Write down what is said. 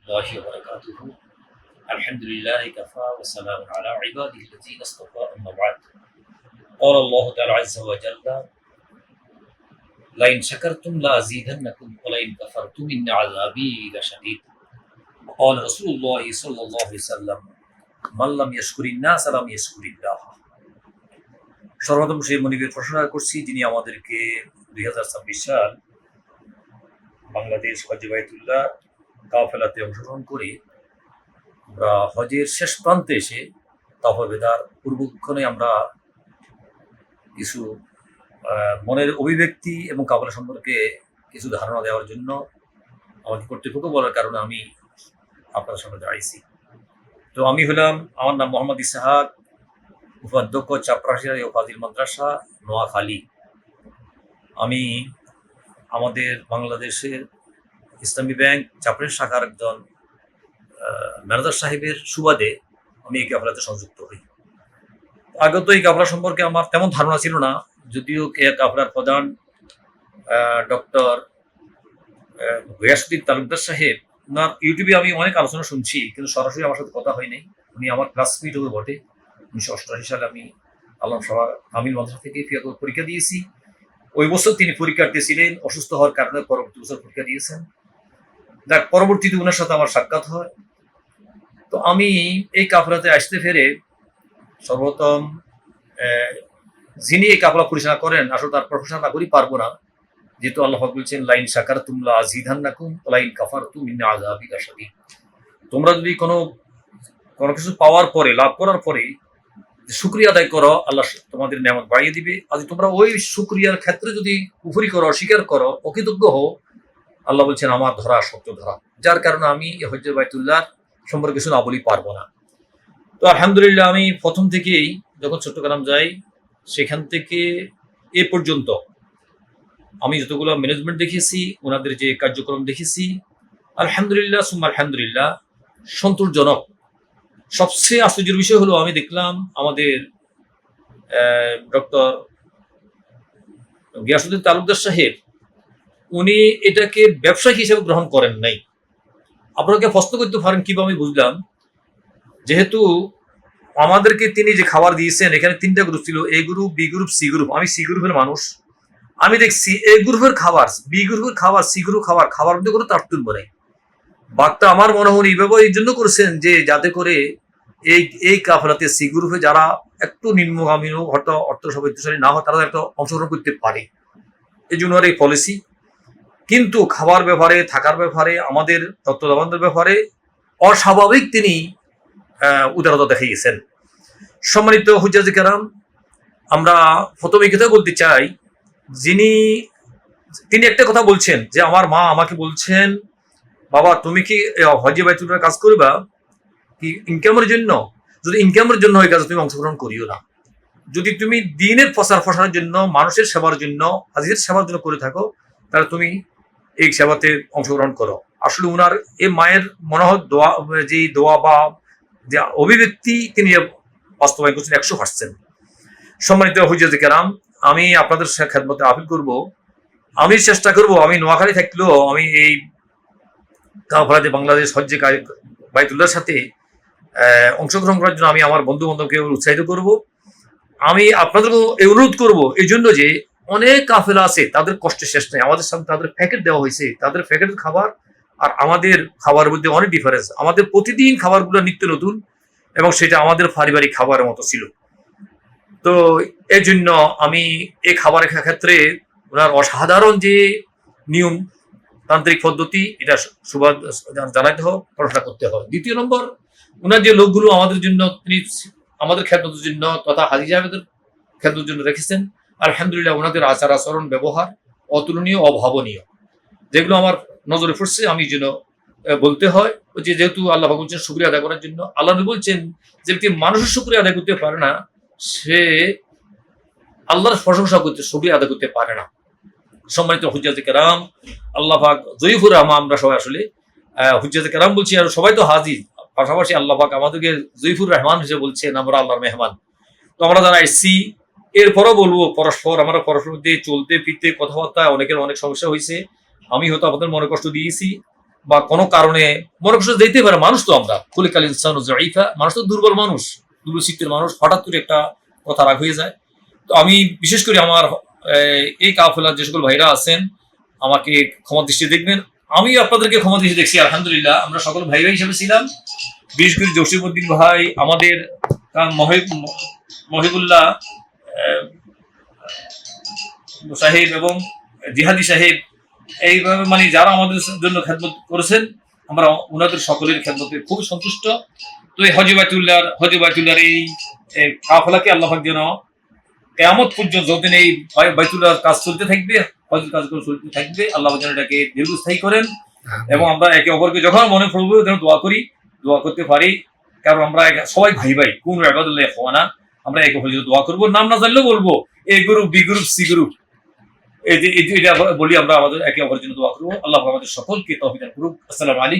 الله وبركاته. الحمد لله كفى وسلام على عباده الذين اصطفى أما بعد. قال الله تعالى عز وجل: لئن شكرتم لأزيدنكم ولئن كفرتم إن عذابي لشديد. قال رسول الله صلى الله عليه وسلم: من لم يشكر الناس لم يشكر الله. সর্বপ্রথম সেই মনিবের প্রশংসা করছি যিনি আমাদেরকে 2026 সাল বাংলাদেশ হজ বাইতুল্লাহ কাফেলাতে অংশগ্রহণ করে আমরা হজের শেষ প্রান্তে এসে তাওফাবেদার পূর্বক্ষণে আমরা কিছু মনের অভিব্যক্তি এবং কাফেলা সম্পর্কে কিছু ধারণা দেওয়ার জন্য আমাকে কর্তৃপক্ষ বলার কারণে আমি আপনাদের সামনে দাঁড়িয়েছি। তো আমি হলাম, আমার নাম মোহাম্মদ ইসহাক, উপাধ্যক্ষ চাপরাশিয়া ও ফাজিল মাদ্রাসা, নোয়াখালী। আমি আমাদের বাংলাদেশের ইসলামী ব্যাংক চাপড়ের শাখার একজন ম্যানেজার সাহেবের সুবাদে আমি এই কাফেলাতে সংযুক্ত হই। আগে তো এই কাফেলা সম্পর্কে আমার তেমন ধারণা ছিল না, যদিও কাফেলার প্রধান ডক্টর গিয়াসউদ্দিন তালুকদার সাহেব, ওনার ইউটিউবে আমি অনেক আলোচনা শুনছি, কিন্তু সরাসরি আমার সাথে কথা হয়নি। উনি আমার ক্লাসমেট হবে বটে। 1988 সালে আমি আলম শাহ আমিল মাদ্রাসা থেকে পরীক্ষা দিয়েছি। ওই বছর তিনি পরীক্ষার্থী ছিলেন, অসুস্থ হওয়ার কারণে পরবর্তী বছর পরীক্ষা দিয়েছেন। যাক, পরবর্তীতে ওনার সাথে আমার সাক্ষাৎ হয়। তো আমি এই কাফেলাতে আসতে ফেরে সর্বপ্রথম যিনি এই কাফেলা পরিচালনা করেন, আসলে তার প্রশংসা না করি পারবো না, যেহেতু আল্লাহ বলছেন লাইন শাকারতুম লাযিদান্নাকুম ওয়া লাইন কাফারতুম ইন্না আযাবি লাশাদীদ। তোমরা যদি কোনো কিছু পাওয়ার পরে, লাভ করার পরে শুকরিয়া আদায় করো, আল্লাহ তোমাদের নিয়ামত বাড়িয়ে দিবে। আর তোমরা ওই শুকরিয়ার ক্ষেত্রে যদি কুফরি করো, অস্বীকার করো, অকৃতজ্ঞ হও, আল্লাহ বলছেন আমার ধরা সত্য ধরা। যার কারণে আমি হজ্জ বাইতুল্লাহ সম্পর্কে কিছু না বলি পারবো না। তো আলহামদুলিল্লাহ, আমি প্রথম থেকেই যখন চট্টগ্রাম যাই, সেখান থেকে এ পর্যন্ত আমি যতগুলো ম্যানেজমেন্ট দেখেছি, ওনাদের যে কার্যক্রম দেখেছি, আলহামদুলিল্লাহ সুম্মা আলহামদুলিল্লাহ সন্তোষজনক। সবচেয়ে আশ্চর্যের বিষয় হলো আমি দেখলাম আমাদের ডক্টর গিয়াসউদ্দিন তালুকদার সাহেব, উনি এটাকে ব্যবসায়িক হিসেবে গ্রহণ করেন নাই। আপনাকে প্রশ্ন করতে পারেন কিভাবে? আমি বুঝলাম, যেহেতু আমাদেরকে তিনি যে খাবার দিয়েছেন, এখানে 3টা গ্রুপ ছিল, A group, B group, C group. আমি সি গ্রুপের মানুষ। আমি দেখছি এ গ্রুপের খাবার, বি গ্রুপের খাবার, সি গ্রুপ খাবার মধ্যে কোনো তারতম্য নেই। বার্তা আমার মনে হয় এইভাবে এই জন্য করেছেন যে যাতে করে এই কাফেলাতে সি গ্রুপে যারা একটু নিম্নগামী হয়তো অর্থ সামর্থ্যশালী না হয়, তারা একটা অংশগ্রহণ করতে পারে, এই জন্য এই পলিসি। কিন্তু খাবার ব্যাপারে, থাকার ব্যাপারে, আমাদের তত্ত্বাবধানের ব্যাপারে অস্বাভাবিক তিনি উদারতা দেখিয়েছেন। সম্মানিত হুজ্জাজ কেরাম, আমরা প্রথমে এই কথা বলতে চাই, তিনি একটা কথা বলছেন যে আমার মা আমাকে বলছেন, বাবা তুমি কি হজ্জে বাইতুল্লাহর কাজ করবা কি ইনকামের জন্য? যদি ইনকামের জন্য হয় কাজ, তুমি অংশগ্রহণ করিও না। যদি তুমি দ্বীনের প্রসারের জন্য, মানুষের সেবার জন্য, হাজির সেবার জন্য করে থাকো, তাহলে তুমি এই সেবাতে অংশগ্রহণ করো। আসলে উনার এই মায়ের মনে হয় দোয়া বা যে অভিব্যক্তি তিনি বাস্তবায়ন করছেন 100%। সম্মানিত হুজ্জাজ কেরাম, আমি আপনাদের খেদমতে আপিল করব, আমি চেষ্টা করব, আমি নোয়াখালী থাকলেও আমি এই কাফেলাতে বাংলাদেশ হজ্জে বাইতুল্লাহর সাথে অংশগ্রহণ করার জন্য আমি আমার বন্ধু বান্ধবকে উৎসাহিত করব। আমি আপনাদেরকেও অনুরোধ করব, এই জন্য যে অনেক কাফেলা আছে, তাদের কষ্টের শেষ নেই। আমাদের সামনে তাদের প্যাকেট দেওয়া হয়েছে, তাদের প্যাকেটের খাবার আর আমাদের খাবারের মধ্যে অনেক ডিফারেন্স। আমাদের প্রতিদিন খাবারগুলো নিত্য নতুন, এবং সেটা আমাদের পারিবারিক খাবারের মতো ছিল। তো এই জন্য আমি এই খাবারের ক্ষেত্রে ওনার অসাধারণ যে নিয়ম তান্ত্রিক পদ্ধতি, এটা জানাইতে হবে, প্রশংসা করতে হবে। দ্বিতীয় নম্বর, ওনার যে লোকগুলো আমাদের জন্য, তিনি আমাদের খেদমতের জন্য তথা হাজী সাহেবদের খেদমতের জন্য রেখেছেন, আলহামদুলিল্লাহ ওনাদের আচার আচরণ ব্যবহার অতুলনীয়, অভাবনীয়। যেগুলো আমার নজরে পড়ছে, আমি যেন বলতে হয় যে যেহেতু আল্লাহ বলছেন শুকরিয়া আদায় করার জন্য। আল্লাহ বলছেন যে ব্যক্তি মানুষের শুকরিয়া আদায় করতে পারে না, সে আল্লাহর প্রশংসা করতে, শুকরিয়া আদায় করতে পারে না। সম্মানিত হুজ্জাজ কেরাম, আল্লাহ পাক জয়ীফুর রহমান, আমরা সবাই আসলে হুজ্জাজ কেরাম বলছি, আর সবাই তো হাজির, পাশাপাশি আল্লাহ পাক আমাদেরকে জয়ীফুর রহমান হিসেবে বলছেন, আমরা আল্লাহর মেহমান। তো আমরা যারা এসছি, এরপরও বলবো আমরা পরস্পর দিয়ে চলতে ফিরতে কথাবার্তায় অনেকের অনেক সমস্যা হয়েছে। আমি হয়তো আপনাদের মনে কষ্ট দিয়েছি, বা কোনো কারণে মনে কষ্ট যেতেই পারে, মানুষ তো আমরা খুলিকাল ইনসানু যায়ীফা, মানুষ তো দুর্বল মানুষ, দুর্বল চিত্তের মানুষ, হঠাৎ করে একটা কথা রাগ হয়ে যায়। তো আমি বিশেষ করে আমার এই কাফেলার যে সকল ভাইরা আছেন আমাকে ক্ষমা দৃষ্টি দেখবেন, আমি আপনাদেরকে ক্ষমা দৃষ্টি দেখছি। আলহামদুলিল্লাহ আমরা সকল ভাই ভাই হিসেবে ছিলাম। বিশেষ করে জসিমউদ্দিন ভাই, আমাদের মহিবুল্লাহ সাহেব এবং জিহাদি সাহেব, এইভাবে মানে যারা আমাদের জন্য খেদমত করেছেন, আমরা ওনাদের সকলের খেদমতে খুবই সন্তুষ্ট। তো এই হজ বাইতুল্লাহর এই কাফেলাকে আল্লাহ পাক যেন কিয়ামত পর্যন্ত যতদিন এই বাইতুল্লাহর কাজ চলতে থাকবে, হজের কাজগুলো চলতে থাকবে, আল্লাহ যেন এটাকে দীর্ঘস্থায়ী করেন। এবং আমরা একে অপরকে যখন মনে করবো যেন দোয়া করতে পারি, কারণ আমরা সবাই ভাই ভাই, কোন ইবাদুল্লাহ ইখওয়ানা, আমরা একে অপরের জন্য দোয়া করবো, নাম না জানলেও বলবো A group, B group, C group, এটা বলি আমরা আমাদের একে অপরের জন্য দোয়া করবো। আল্লাহ আমাদের সকলকে তৌফিক দান করুক। আসসালামু আলাইকুম।